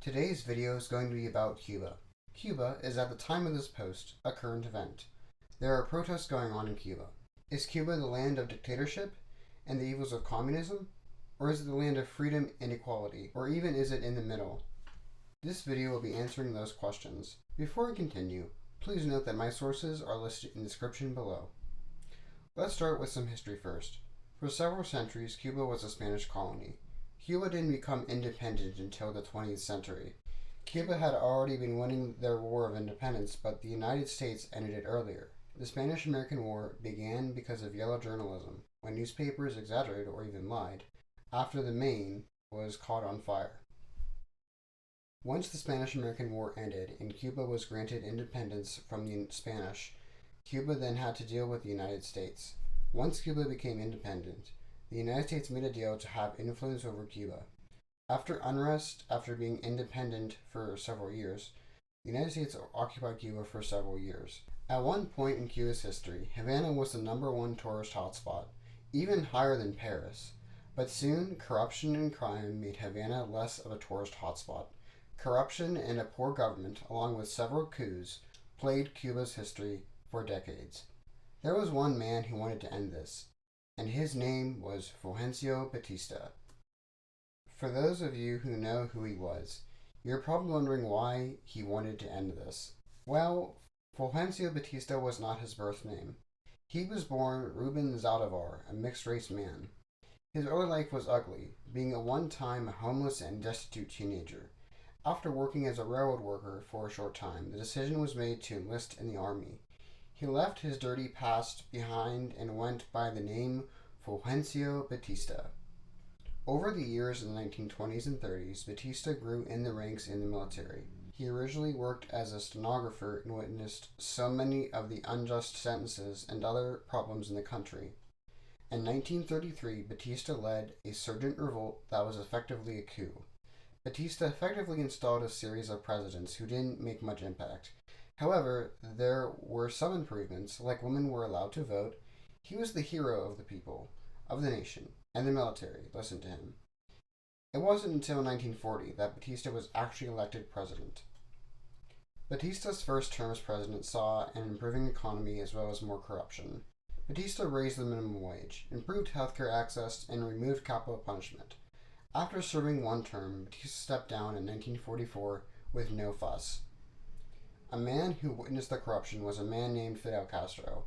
Today's video is going to be about Cuba. Cuba is, at the time of this post, a current event. There are protests going on in Cuba. Is Cuba the land of dictatorship and the evils of communism? Or is it the land of freedom and equality? Or even is it in the middle? This video will be answering those questions. Before we continue, please note that my sources are listed in the description below. Let's start with some history first. For several centuries, Cuba was a Spanish colony. Cuba didn't become independent until the 20th century. Cuba had already been winning their war of independence, but the United States ended it earlier. The Spanish-American War began because of yellow journalism, when newspapers exaggerated or even lied, after the Maine was caught on fire. Once the Spanish-American War ended and Cuba was granted independence from the Spanish, Cuba then had to deal with the United States. Once Cuba became independent, the United States made a deal to have influence over Cuba. After unrest, after being independent for several years, the United States occupied Cuba for several years. At one point in Cuba's history, Havana was the #1 tourist hotspot, even higher than Paris. But soon, corruption and crime made Havana less of a tourist hotspot. Corruption and a poor government, along with several coups, plagued Cuba's history for decades. There was one man who wanted to end this, and his name was Fulgencio Batista. For those of you who know who he was, you're probably wondering why he wanted to end this. Well, Fulgencio Batista was not his birth name. He was born Ruben Zaldivar, a mixed-race man. His early life was ugly, being at one time a homeless and destitute teenager. After working as a railroad worker for a short time, the decision was made to enlist in the army. He left his dirty past behind and went by the name Fulgencio Batista. Over the years in the 1920s and 30s, Batista grew in the ranks in the military. He originally worked as a stenographer and witnessed so many of the unjust sentences and other problems in the country. In 1933, Batista led a surgent revolt that was effectively a coup. Batista effectively installed a series of presidents who didn't make much impact. However, there were some improvements, like women were allowed to vote. He was the hero of the people, of the nation, and the military listened to him. It wasn't until 1940 that Batista was actually elected president. Batista's first term as president saw an improving economy as well as more corruption. Batista raised the minimum wage, improved healthcare access, and removed capital punishment. After serving one term, Batista stepped down in 1944 with no fuss. A man who witnessed the corruption was a man named Fidel Castro.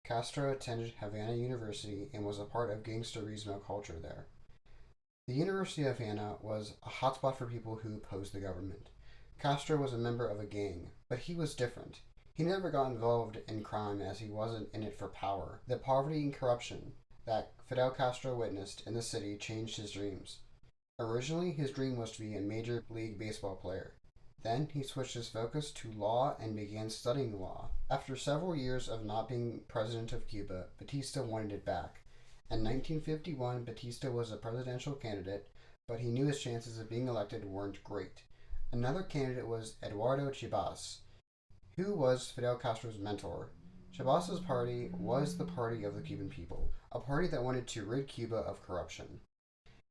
Castro attended Havana University and was a part of gangsterismo culture there. The University of Havana was a hotspot for people who opposed the government. Castro was a member of a gang, but he was different. He never got involved in crime as he wasn't in it for power. The poverty and corruption that Fidel Castro witnessed in the city changed his dreams. Originally, his dream was to be a Major League Baseball player. Then he switched his focus to law and began studying law. After several years of not being president of Cuba, Batista wanted it back. In 1951, Batista was a presidential candidate, but he knew his chances of being elected weren't great. Another candidate was Eduardo Chibas, who was Fidel Castro's mentor. Chibas's party was the Party of the Cuban People, a party that wanted to rid Cuba of corruption.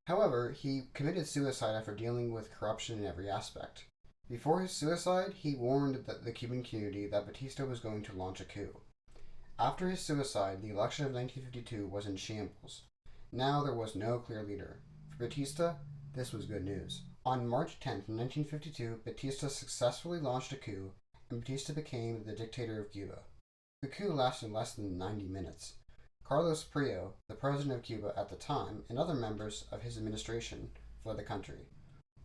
However, he committed suicide after dealing with corruption in every aspect. Before his suicide, he warned the Cuban community that Batista was going to launch a coup. After his suicide, the election of 1952 was in shambles. Now there was no clear leader. For Batista, this was good news. On March 10, 1952, Batista successfully launched a coup, and Batista became the dictator of Cuba. The coup lasted less than 90 minutes. Carlos Prio, the president of Cuba at the time, and other members of his administration fled the country.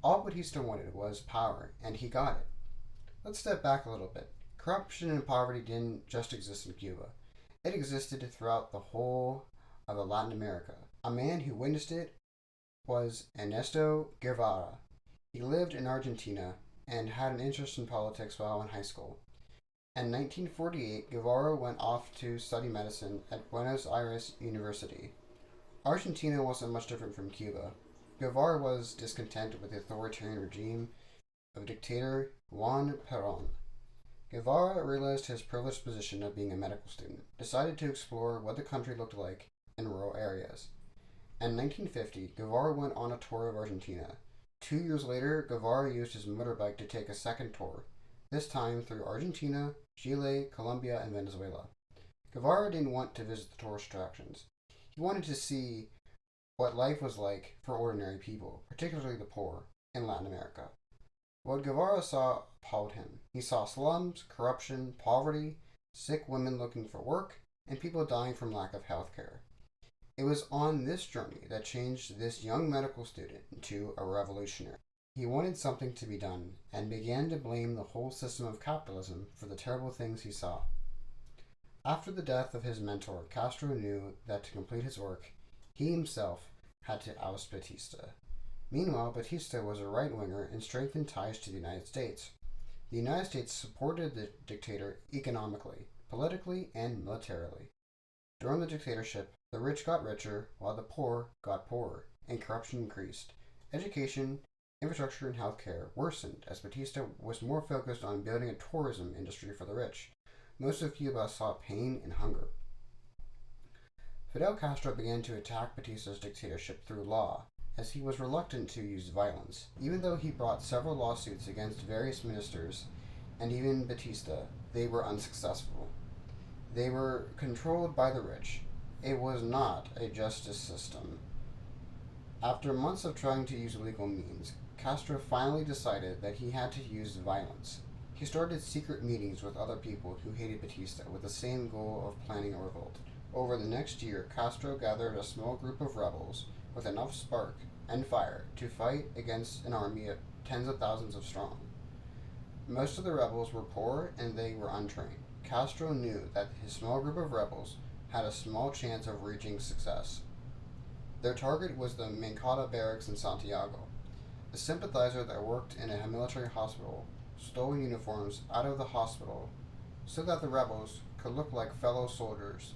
All Batista wanted was power, and he got it. Let's step back a little bit. Corruption and poverty didn't just exist in Cuba. It existed throughout the whole of Latin America. A man who witnessed it was Ernesto Guevara. He lived in Argentina and had an interest in politics while in high school. In 1948, Guevara went off to study medicine at Buenos Aires University. Argentina wasn't much different from Cuba. Guevara was discontent with the authoritarian regime of dictator Juan Perón. Guevara realized his privileged position of being a medical student, decided to explore what the country looked like in rural areas. In 1950, Guevara went on a tour of Argentina, 2 years later, Guevara used his motorbike to take a second tour, this time through Argentina, Chile, Colombia, and Venezuela. Guevara didn't want to visit the tourist attractions. He wanted to see what life was like for ordinary people, particularly the poor, in Latin America. What Guevara saw appalled him. He saw slums, corruption, poverty, sick women looking for work, and people dying from lack of health care. It was on this journey that changed this young medical student into a revolutionary. He wanted something to be done and began to blame the whole system of capitalism for the terrible things he saw. After the death of his mentor, Castro knew that to complete his work, he himself had to oust Batista. Meanwhile, Batista was a right-winger and strengthened ties to the United States. The United States supported the dictator economically, politically, and militarily. During the dictatorship, the rich got richer while the poor got poorer, and corruption increased. Education, infrastructure, and healthcare worsened as Batista was more focused on building a tourism industry for the rich. Most of Cuba saw pain and hunger. Fidel Castro began to attack Batista's dictatorship through law, as he was reluctant to use violence. Even though he brought several lawsuits against various ministers and even Batista, they were unsuccessful. They were controlled by the rich. It was not a justice system. After months of trying to use legal means, Castro finally decided that he had to use violence. He started secret meetings with other people who hated Batista with the same goal of planning a revolt. Over the next year, Castro gathered a small group of rebels with enough spark and fire to fight against an army of tens of thousands of strong. Most of the rebels were poor and they were untrained. Castro knew that his small group of rebels had a small chance of reaching success. Their target was the Mancada barracks in Santiago. A sympathizer that worked in a military hospital stole uniforms out of the hospital so that the rebels could look like fellow soldiers.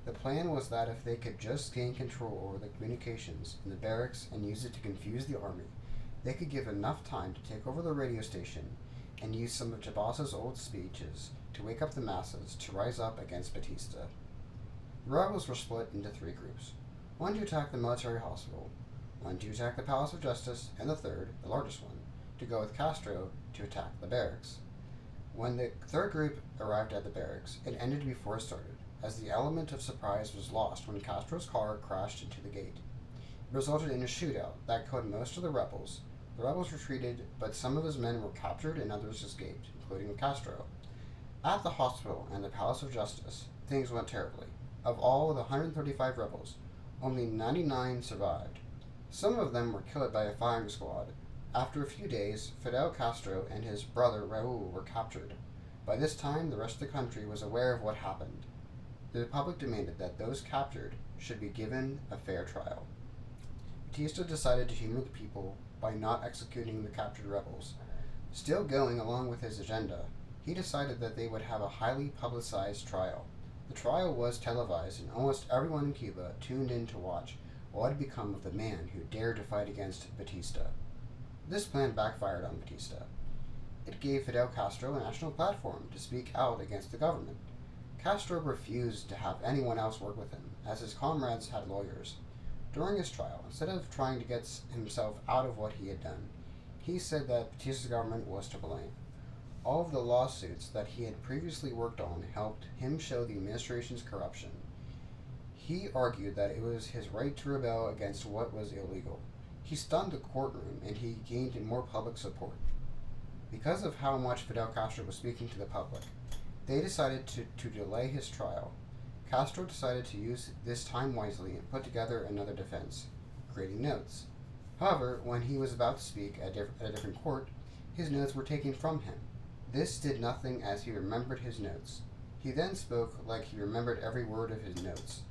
The plan was that if they could just gain control over the communications in the barracks and use it to confuse the army, they could give enough time to take over the radio station and use some of Chabas's old speeches to wake up the masses to rise up against Batista. The rebels were split into 3 groups. One to attack the military hospital, one to attack the Palace of Justice, and the third, the largest one, to go with Castro to attack the barracks. When the third group arrived at the barracks, it ended before it started, as the element of surprise was lost when Castro's car crashed into the gate. It resulted in a shootout that killed most of the rebels. The rebels retreated, but some of his men were captured and others escaped, including Castro. At the hospital and the Palace of Justice, things went terribly. Of all the 135 rebels, only 99 survived. Some of them were killed by a firing squad. After a few days, Fidel Castro and his brother Raul were captured. By this time, the rest of the country was aware of what happened. The public demanded that those captured should be given a fair trial. Batista decided to humor the people by not executing the captured rebels. Still going along with his agenda, he decided that they would have a highly publicized trial. The trial was televised, and almost everyone in Cuba tuned in to watch what had become of the man who dared to fight against Batista. This plan backfired on Batista. It gave Fidel Castro a national platform to speak out against the government. Castro refused to have anyone else work with him, as his comrades had lawyers. During his trial, instead of trying to get himself out of what he had done, he said that Batista's government was to blame. All of the lawsuits that he had previously worked on helped him show the administration's corruption. He argued that it was his right to rebel against what was illegal. He stunned the courtroom and he gained more public support. Because of how much Fidel Castro was speaking to the public, they decided to delay his trial. Castro decided to use this time wisely and put together another defense, creating notes. However, when he was about to speak at a different court, his notes were taken from him. This did nothing as he remembered his notes. He then spoke like he remembered every word of his notes.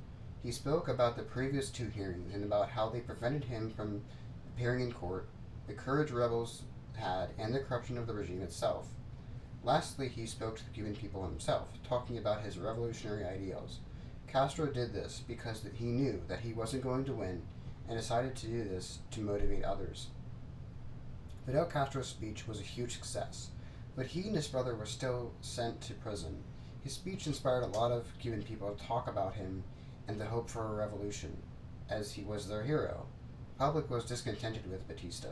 He spoke about the previous 2 hearings and about how they prevented him from appearing in court, the courage rebels had, and the corruption of the regime itself. Lastly, he spoke to the Cuban people himself, talking about his revolutionary ideals. Castro did this because he knew that he wasn't going to win and decided to do this to motivate others. Fidel Castro's speech was a huge success, but he and his brother were still sent to prison. His speech inspired a lot of Cuban people to talk about him and the hope for a revolution, as he was their hero. The public was discontented with Batista.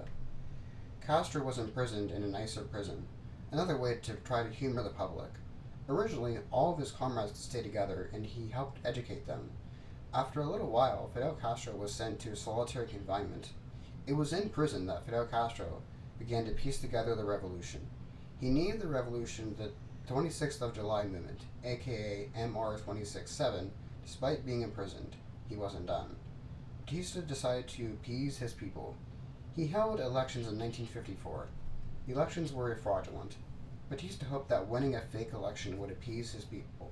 Castro was imprisoned in a nicer prison, another way to try to humor the public. Originally, all of his comrades could stay together, and he helped educate them. After a little while, Fidel Castro was sent to solitary confinement. It was in prison that Fidel Castro began to piece together the revolution. He named the revolution the 26th of July movement, aka MR-26-7. Despite being imprisoned, he wasn't done. Batista decided to appease his people. He held elections in 1954. The elections were fraudulent. Batista hoped that winning a fake election would appease his people,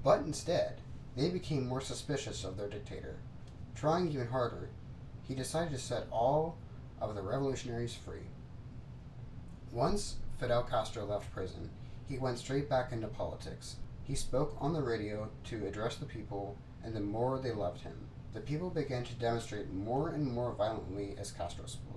but instead, they became more suspicious of their dictator. Trying even harder, he decided to set all of the revolutionaries free. Once Fidel Castro left prison, he went straight back into politics. He spoke on the radio to address the people, and the more they loved him, the people began to demonstrate more and more violently as Castro spoke.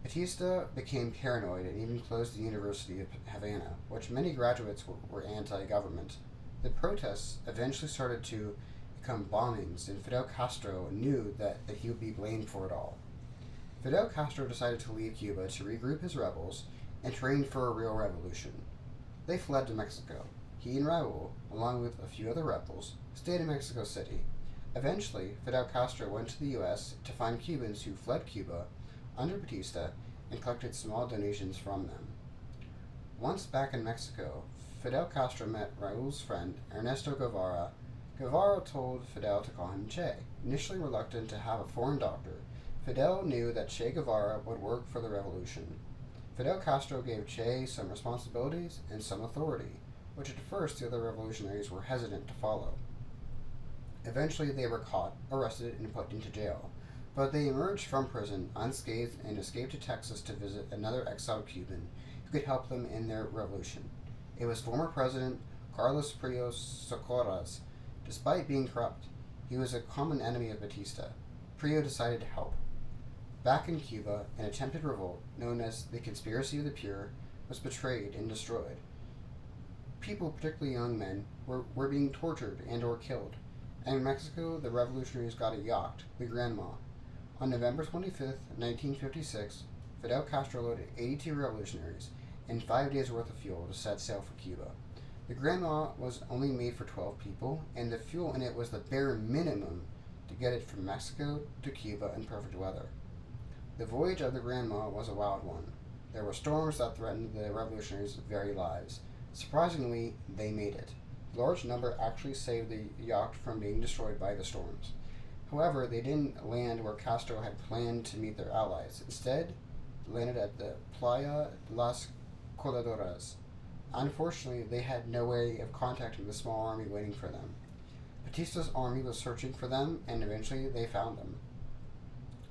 Batista became paranoid and even closed the University of Havana, which many graduates were anti-government. The protests eventually started to become bombings, and Fidel Castro knew that he would be blamed for it all. Fidel Castro decided to leave Cuba to regroup his rebels and train for a real revolution. They fled to Mexico. He and Raúl, along with a few other rebels, stayed in Mexico City. Eventually, Fidel Castro went to the U.S. to find Cubans who fled Cuba under Batista and collected small donations from them. Once back in Mexico, Fidel Castro met Raúl's friend, Ernesto Guevara. Guevara told Fidel to call him Che. Initially reluctant to have a foreign doctor, Fidel knew that Che Guevara would work for the revolution. Fidel Castro gave Che some responsibilities and some authority, which at first the other revolutionaries were hesitant to follow. Eventually they were caught, arrested, and put into jail, but they emerged from prison unscathed and escaped to Texas to visit another exiled Cuban who could help them in their revolution. It was former President Carlos Prios Socorras. Despite being corrupt, he was a common enemy of Batista. Prio decided to help. Back in Cuba, an attempted revolt, known as the Conspiracy of the Pure, was betrayed and destroyed. People, particularly young men, were being tortured and or killed. And in Mexico, the revolutionaries got a yacht, the Granma. On November 25th, 1956, Fidel Castro loaded 82 revolutionaries and 5 days' worth of fuel to set sail for Cuba. The Granma was only made for 12 people, and the fuel in it was the bare minimum to get it from Mexico to Cuba in perfect weather. The voyage of the Granma was a wild one. There were storms that threatened the revolutionaries' very lives. Surprisingly, they made it. A large number actually saved the yacht from being destroyed by the storms. However, they didn't land where Castro had planned to meet their allies. Instead, they landed at the Playa de las Coladoras. Unfortunately, they had no way of contacting the small army waiting for them. Batista's army was searching for them, and eventually they found them.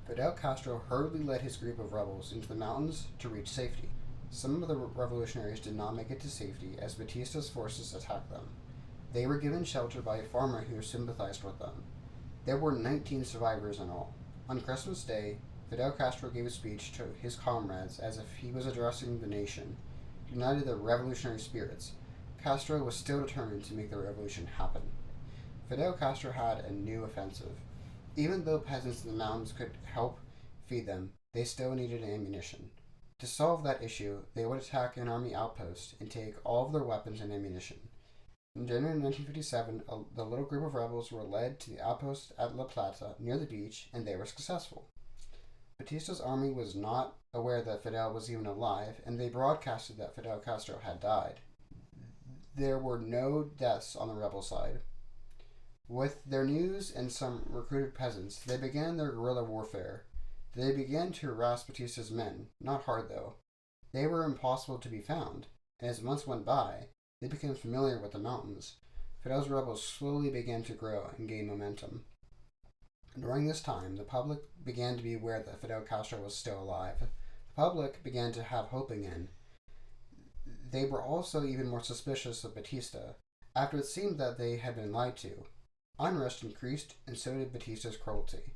Fidel Castro hurriedly led his group of rebels into the mountains to reach safety. Some of the revolutionaries did not make it to safety as Batista's forces attacked them. They were given shelter by a farmer who sympathized with them. There were 19 survivors in all. On Christmas Day, Fidel Castro gave a speech to his comrades as if he was addressing the nation. He united the revolutionary spirits. Castro was still determined to make the revolution happen. Fidel Castro had a new offensive. Even though peasants in the mountains could help feed them, they still needed ammunition. To solve that issue, they would attack an army outpost and take all of their weapons and ammunition. In January 1957, the little group of rebels were led to the outpost at La Plata near the beach, and they were successful. Batista's army was not aware that Fidel was even alive, and they broadcasted that Fidel Castro had died. There were no deaths on the rebel side. With their news and some recruited peasants, they began their guerrilla warfare. They began to harass Batista's men, not hard though. They were impossible to be found, and as months went by, they became familiar with the mountains. Fidel's rebels slowly began to grow and gain momentum. During this time, the public began to be aware that Fidel Castro was still alive. The public began to have hope again. They were also even more suspicious of Batista, after it seemed that they had been lied to. Unrest increased, and so did Batista's cruelty.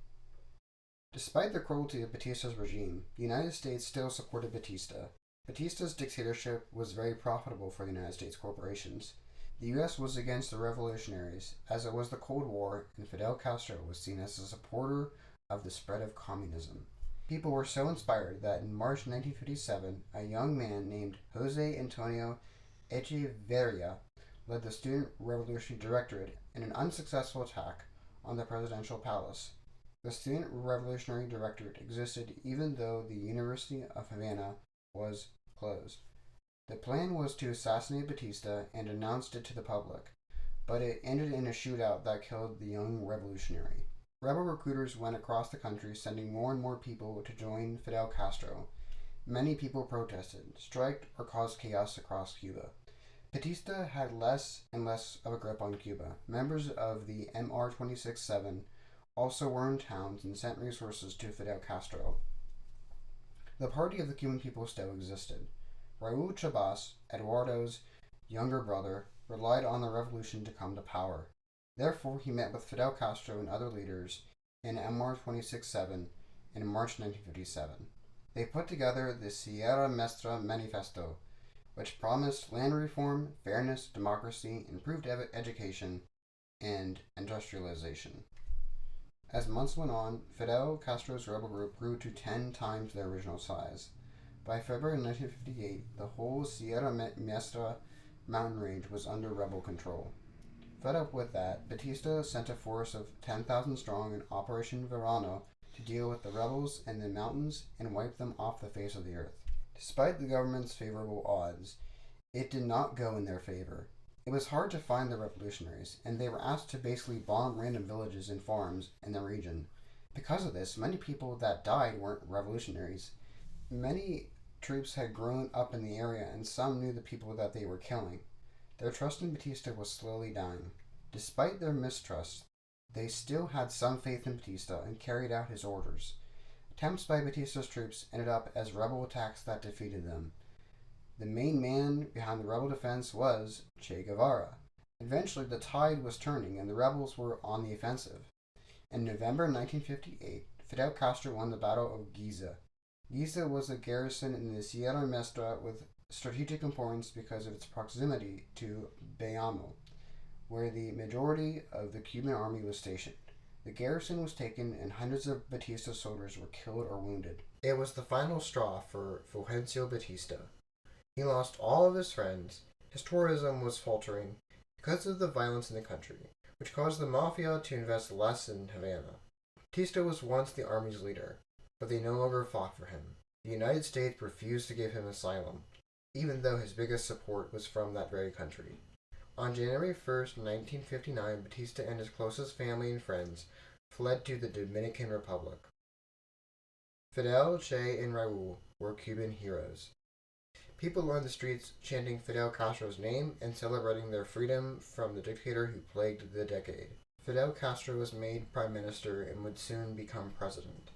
Despite the cruelty of Batista's regime, the United States still supported Batista. Batista's dictatorship was very profitable for the United States corporations. The U.S. was against the revolutionaries, as it was the Cold War, and Fidel Castro was seen as a supporter of the spread of communism. People were so inspired that in March 1957, a young man named Jose Antonio Echeverria led the Student Revolutionary Directorate in an unsuccessful attack on the presidential palace. The Student Revolutionary Directorate existed even though the University of Havana was closed. The plan was to assassinate Batista and announced it to the public, but it ended in a shootout that killed the young revolutionary. Rebel recruiters went across the country sending more and more people to join Fidel Castro. Many people protested, striked, or caused chaos across Cuba. Batista had less and less of a grip on Cuba. Members of the MR-26-7 also were in towns and sent resources to Fidel Castro. The Party of the Cuban People still existed. Raúl Chabas, Eduardo's younger brother, relied on the revolution to come to power. Therefore, he met with Fidel Castro and other leaders in MR-26-7 in March 1957. They put together the Sierra Maestra Manifesto, which promised land reform, fairness, democracy, improved education, and industrialization. As months went on, Fidel Castro's rebel group grew to 10 times their original size. By February 1958, the whole Sierra Maestra mountain range was under rebel control. Fed up with that, Batista sent a force of 10,000 strong in Operation Verano to deal with the rebels in the mountains and wipe them off the face of the earth. Despite the government's favorable odds, it did not go in their favor. It was hard to find the revolutionaries, and they were asked to basically bomb random villages and farms in the region. Because of this, many people that died weren't revolutionaries. Many troops had grown up in the area, and some knew the people that they were killing. Their trust in Batista was slowly dying. Despite their mistrust, they still had some faith in Batista and carried out his orders. Attempts by Batista's troops ended up as rebel attacks that defeated them. The main man behind the rebel defense was Che Guevara. Eventually, the tide was turning and the rebels were on the offensive. In November 1958, Fidel Castro won the Battle of Giza. Giza was a garrison in the Sierra Maestra with strategic importance because of its proximity to Bayamo, where the majority of the Cuban army was stationed. The garrison was taken and hundreds of Batista soldiers were killed or wounded. It was the final straw for Fulgencio Batista. He lost all of his friends, his tourism was faltering because of the violence in the country, which caused the mafia to invest less in Havana. Batista was once the army's leader, but they no longer fought for him. The United States refused to give him asylum, even though his biggest support was from that very country. On January 1st, 1959, Batista and his closest family and friends fled to the Dominican Republic. Fidel, Che, and Raúl were Cuban heroes. People on the streets chanting Fidel Castro's name and celebrating their freedom from the dictator who plagued the decade. Fidel Castro was made prime minister and would soon become president.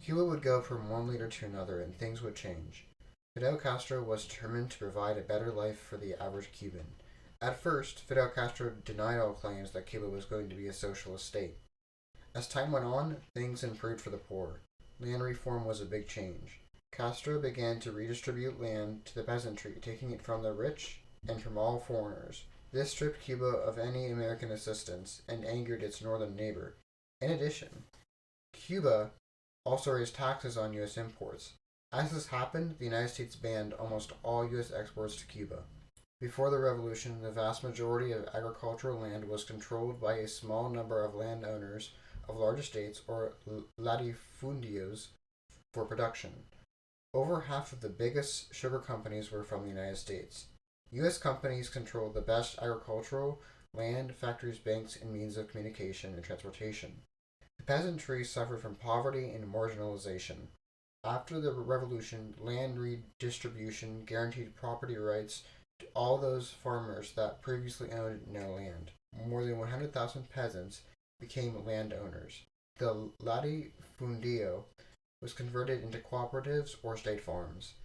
Cuba would go from one leader to another and things would change. Fidel Castro was determined to provide a better life for the average Cuban. At first, Fidel Castro denied all claims that Cuba was going to be a socialist state. As time went on, things improved for the poor. Land reform was a big change. Castro began to redistribute land to the peasantry, taking it from the rich and from all foreigners. This stripped Cuba of any American assistance and angered its northern neighbor. In addition, Cuba also raised taxes on U.S. imports. As this happened, the United States banned almost all U.S. exports to Cuba. Before the revolution, the vast majority of agricultural land was controlled by a small number of landowners of large estates or latifundios for production. Over half of the biggest sugar companies were from the United States. U.S. companies controlled the best agricultural land, factories, banks, and means of communication and transportation. The peasantry suffered from poverty and marginalization. After the revolution, land redistribution guaranteed property rights to all those farmers that previously owned no land. More than 100,000 peasants became landowners. The latifundio was converted into cooperatives or state farms.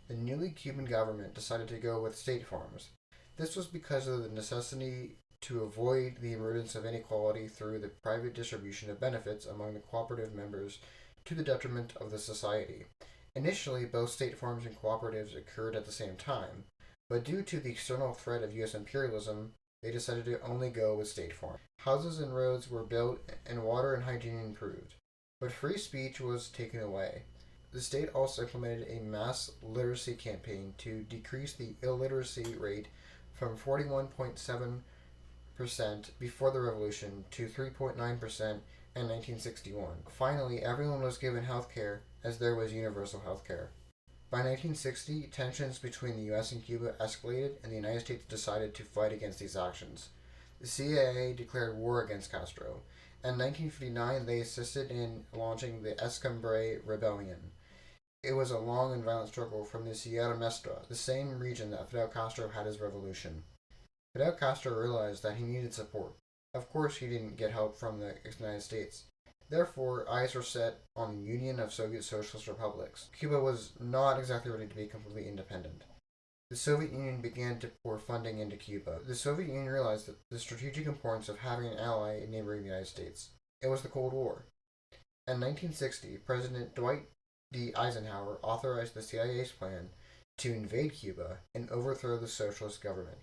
The newly Cuban government decided to go with state farms. This was because of the necessity to avoid the emergence of inequality through the private distribution of benefits among the cooperative members to the detriment of the society. Initially, both state farms and cooperatives occurred at the same time, but due to the external threat of U.S. imperialism, they decided to only go with state farms. Houses and roads were built and water and hygiene improved, but free speech was taken away. The state also implemented a mass literacy campaign to decrease the illiteracy rate from 41.7% before the revolution to 3.9% in 1961. Finally, everyone was given health care as there was universal health care. By 1960, tensions between the US and Cuba escalated, and the United States decided to fight against these actions. The CIA declared war against Castro. In 1959, they assisted in launching the Escambray Rebellion. It was a long and violent struggle from the Sierra Maestra, the same region that Fidel Castro had his revolution. Fidel Castro realized that he needed support. Of course, he didn't get help from the United States. Therefore, eyes were set on the Union of Soviet Socialist Republics. Cuba was not exactly ready to be completely independent. The Soviet Union began to pour funding into Cuba. The Soviet Union realized the strategic importance of having an ally neighboring the United States. It was the Cold War. In 1960, President Dwight D. Eisenhower authorized the CIA's plan to invade Cuba and overthrow the socialist government.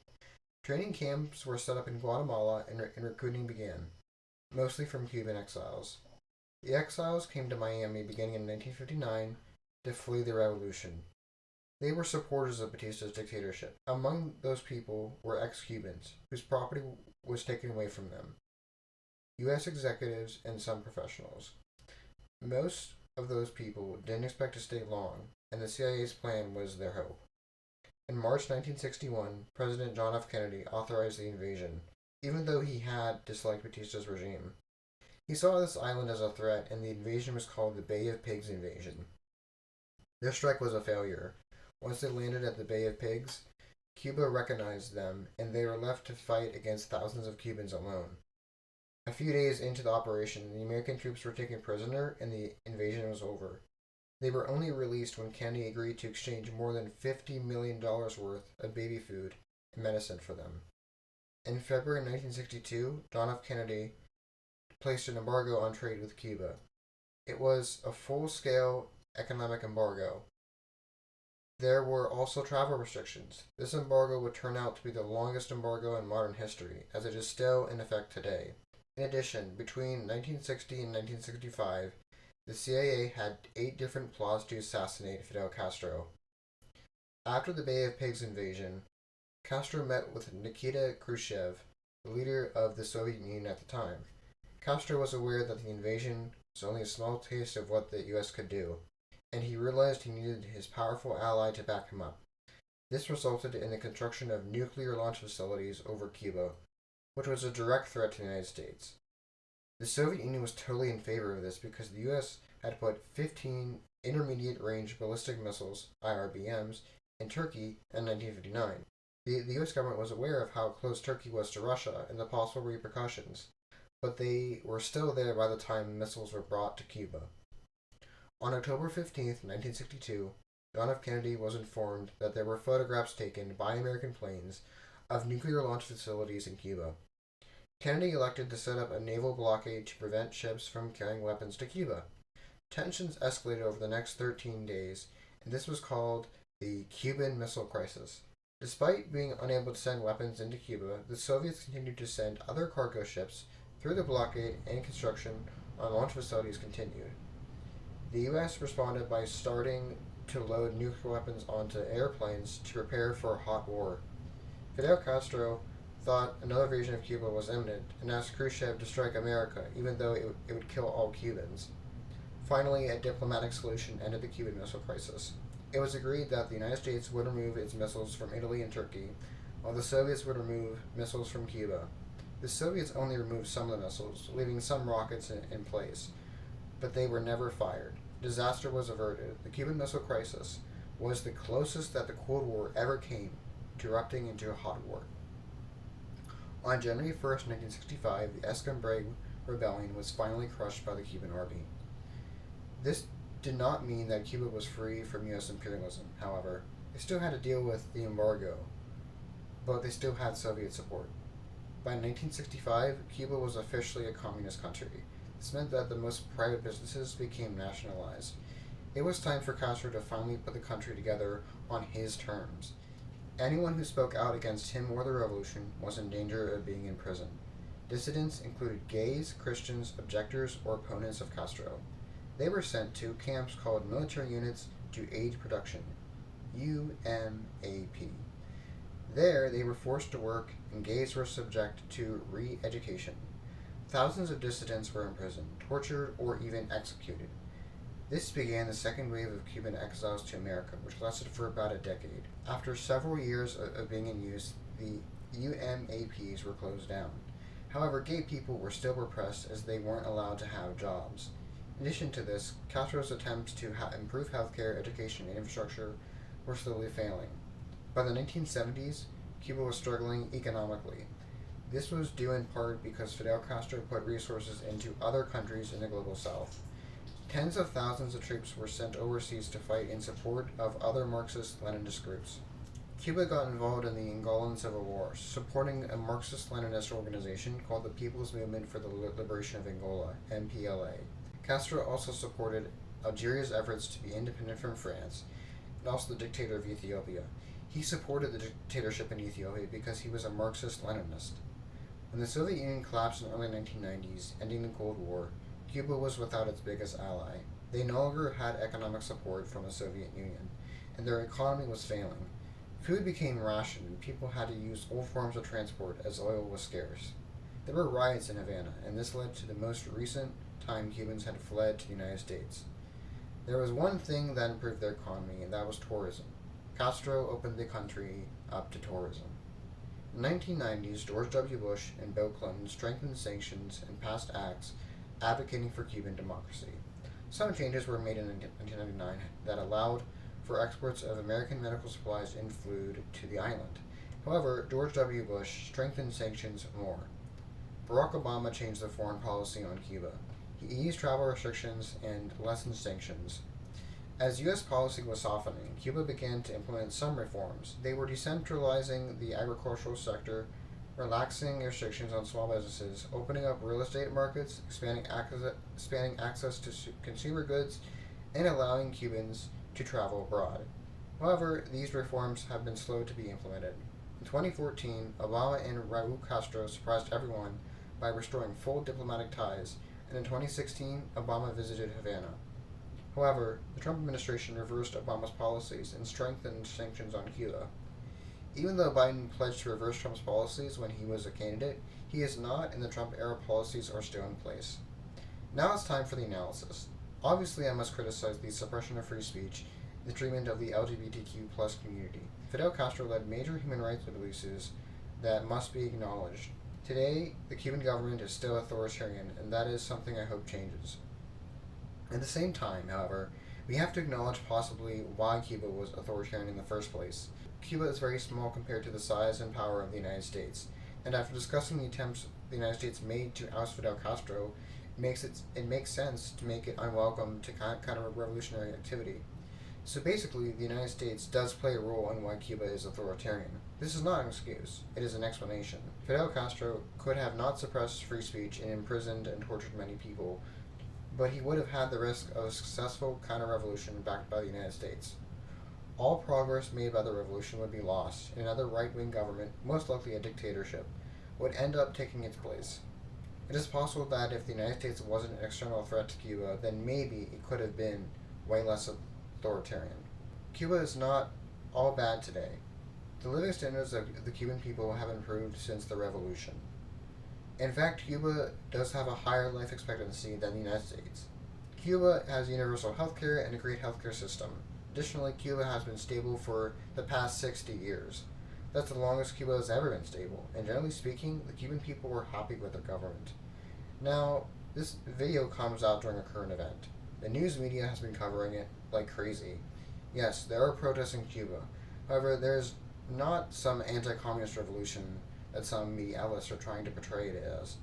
Training camps were set up in Guatemala and recruiting began, mostly from Cuban exiles. The exiles came to Miami beginning in 1959 to flee the revolution. They were supporters of Batista's dictatorship. Among those people were ex-Cubans, whose property was taken away from them, U.S. executives, and some professionals. Most of those people didn't expect to stay long, and the CIA's plan was their hope. In March 1961, President John F. Kennedy authorized the invasion, even though he had disliked Batista's regime. He saw this island as a threat, and the invasion was called the Bay of Pigs invasion. Their strike was a failure. Once they landed at the Bay of Pigs, Cuba recognized them, and they were left to fight against thousands of Cubans alone. A few days into the operation, the American troops were taken prisoner, and the invasion was over. They were only released when Kennedy agreed to exchange more than $50 million worth of baby food and medicine for them. In February 1962, John F. Kennedy placed an embargo on trade with Cuba. It was a full-scale economic embargo. There were also travel restrictions. This embargo would turn out to be the longest embargo in modern history, as it is still in effect today. In addition, between 1960 and 1965, the CIA had 8 different plots to assassinate Fidel Castro. After the Bay of Pigs invasion, Castro met with Nikita Khrushchev, the leader of the Soviet Union at the time. Castro was aware that the invasion was only a small taste of what the U.S. could do, and he realized he needed his powerful ally to back him up. This resulted in the construction of nuclear launch facilities over Cuba, which was a direct threat to the United States. The Soviet Union was totally in favor of this because the U.S. had put 15 intermediate-range ballistic missiles, IRBMs, in Turkey in 1959. The U.S. government was aware of how close Turkey was to Russia and the possible repercussions, but they were still there by the time missiles were brought to Cuba. On October 15, 1962, John F. Kennedy was informed that there were photographs taken by American planes of nuclear launch facilities in Cuba. Kennedy elected to set up a naval blockade to prevent ships from carrying weapons to Cuba. Tensions escalated over the next 13 days, and this was called the Cuban Missile Crisis. Despite being unable to send weapons into Cuba, the Soviets continued to send other cargo ships through the blockade, and construction on launch facilities continued. The U.S. responded by starting to load nuclear weapons onto airplanes to prepare for a hot war. Fidel Castro thought another invasion of Cuba was imminent and asked Khrushchev to strike America, even though it would kill all Cubans. Finally, a diplomatic solution ended the Cuban Missile Crisis. It was agreed that the United States would remove its missiles from Italy and Turkey, while the Soviets would remove missiles from Cuba. The Soviets only removed some of the missiles, leaving some rockets in place, but they were never fired. Disaster was averted. The Cuban Missile Crisis was the closest that the Cold War ever came to erupting into a hot war. On January 1st, 1965, the Escambray Rebellion was finally crushed by the Cuban army. This did not mean that Cuba was free from U.S. imperialism, however. They still had to deal with the embargo, but they still had Soviet support. By 1965, Cuba was officially a communist country. This meant that the most private businesses became nationalized. It was time for Castro to finally put the country together on his terms. Anyone who spoke out against him or the revolution was in danger of being in prison. Dissidents included gays, Christians, objectors, or opponents of Castro. They were sent to camps called Military Units to Aid Production, UMAP. There, they were forced to work, and gays were subject to re-education. Thousands of dissidents were imprisoned, tortured, or even executed. This began the second wave of Cuban exiles to America, which lasted for about a decade. After several years of being in use, the UMAPs were closed down. However, gay people were still repressed as they weren't allowed to have jobs. In addition to this, Castro's attempts to improve healthcare, education, and infrastructure were slowly failing. By the 1970s, Cuba was struggling economically. This was due in part because Fidel Castro put resources into other countries in the global south. Tens of thousands of troops were sent overseas to fight in support of other Marxist-Leninist groups. Cuba got involved in the Angolan Civil War, supporting a Marxist-Leninist organization called the People's Movement for the Liberation of Angola, MPLA. Castro also supported Algeria's efforts to be independent from France, and also the dictator of Ethiopia. He supported the dictatorship in Ethiopia because he was a Marxist-Leninist. When the Soviet Union collapsed in the early 1990s, ending the Cold War, Cuba was without its biggest ally. They no longer had economic support from the Soviet Union, and their economy was failing. Food became rationed, and people had to use old forms of transport as oil was scarce. There were riots in Havana, and this led to the most recent time Cubans had fled to the United States. There was one thing that improved their economy, and that was tourism. Castro opened the country up to tourism. In the 1990s, George W. Bush and Bill Clinton strengthened sanctions and passed acts advocating for Cuban democracy. Some changes were made in 1999 that allowed for exports of American medical supplies and food to the island. However, George W. Bush strengthened sanctions more. Barack Obama changed the foreign policy on Cuba. He eased travel restrictions and lessened sanctions. As U.S. policy was softening, Cuba began to implement some reforms. They were decentralizing the agricultural sector, relaxing restrictions on small businesses, opening up real estate markets, expanding access to consumer goods, and allowing Cubans to travel abroad. However, these reforms have been slow to be implemented. In 2014, Obama and Raul Castro surprised everyone by restoring full diplomatic ties, and in 2016, Obama visited Havana. However, the Trump administration reversed Obama's policies and strengthened sanctions on Cuba. Even though Biden pledged to reverse Trump's policies when he was a candidate, he is not, and the Trump-era policies are still in place. Now it's time for the analysis. Obviously, I must criticize the suppression of free speech and the treatment of the LGBTQ+ community. Fidel Castro led major human rights abuses that must be acknowledged. Today, the Cuban government is still authoritarian, and that is something I hope changes. At the same time, however, we have to acknowledge possibly why Cuba was authoritarian in the first place. Cuba is very small compared to the size and power of the United States, and after discussing the attempts the United States made to oust Fidel Castro, it makes sense to make it unwelcome to counter-revolutionary activity. So basically, the United States does play a role in why Cuba is authoritarian. This is not an excuse, it is an explanation. Fidel Castro could have not suppressed free speech and imprisoned and tortured many people, but he would have had the risk of a successful counter-revolution backed by the United States. All progress made by the revolution would be lost, and another right-wing government, most likely a dictatorship, would end up taking its place. It is possible that if the United States wasn't an external threat to Cuba, then maybe it could have been way less authoritarian. Cuba is not all bad today. The living standards of the Cuban people have improved since the revolution. In fact, Cuba does have a higher life expectancy than the United States. Cuba has universal healthcare and a great healthcare system. Additionally, Cuba has been stable for the past 60 years. That's the longest Cuba has ever been stable, and generally speaking, the Cuban people were happy with their government. Now, this video comes out during a current event. The news media has been covering it like crazy. Yes, there are protests in Cuba. However, there's not some anti-communist revolution that some media outlets are trying to portray it as.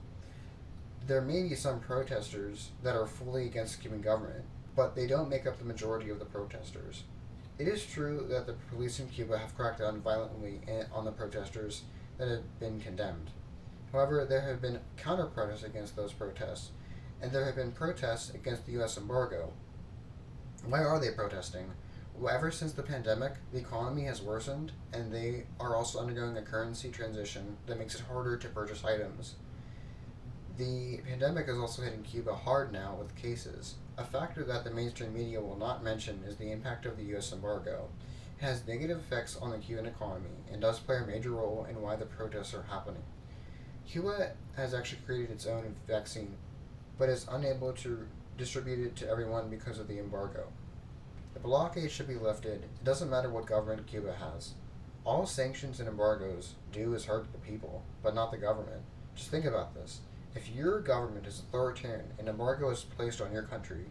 There may be some protesters that are fully against the Cuban government, but they don't make up the majority of the protesters. It is true that the police in Cuba have cracked down violently on the protesters that have been condemned. However, there have been counter-protests against those protests, and there have been protests against the U.S. embargo. Why are they protesting? Well, ever since the pandemic, the economy has worsened, and they are also undergoing a currency transition that makes it harder to purchase items. The pandemic is also hitting Cuba hard now with cases. A factor that the mainstream media will not mention is the impact of the U.S. embargo. It has negative effects on the Cuban economy and does play a major role in why the protests are happening. Cuba has actually created its own vaccine, but is unable to distribute it to everyone because of the embargo. The blockade should be lifted. It doesn't matter what government Cuba has. All sanctions and embargoes do is hurt the people, but not the government. Just think about this. If your government is authoritarian and embargo is placed on your country,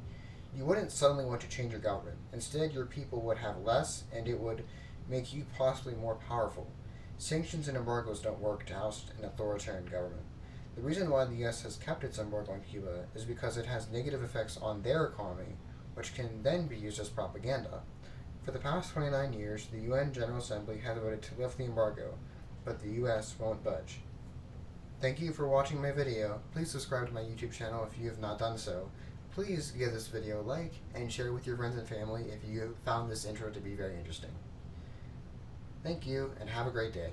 you wouldn't suddenly want to change your government. Instead, your people would have less, and it would make you possibly more powerful. Sanctions and embargoes don't work to oust an authoritarian government. The reason why the U.S. has kept its embargo on Cuba is because it has negative effects on their economy, which can then be used as propaganda. For the past 29 years, the UN General Assembly has voted to lift the embargo, but the U.S. won't budge. Thank you for watching my video. Please subscribe to my YouTube channel if you have not done so. Please give this video a like and share it with your friends and family if you found this intro to be very interesting. Thank you and have a great day.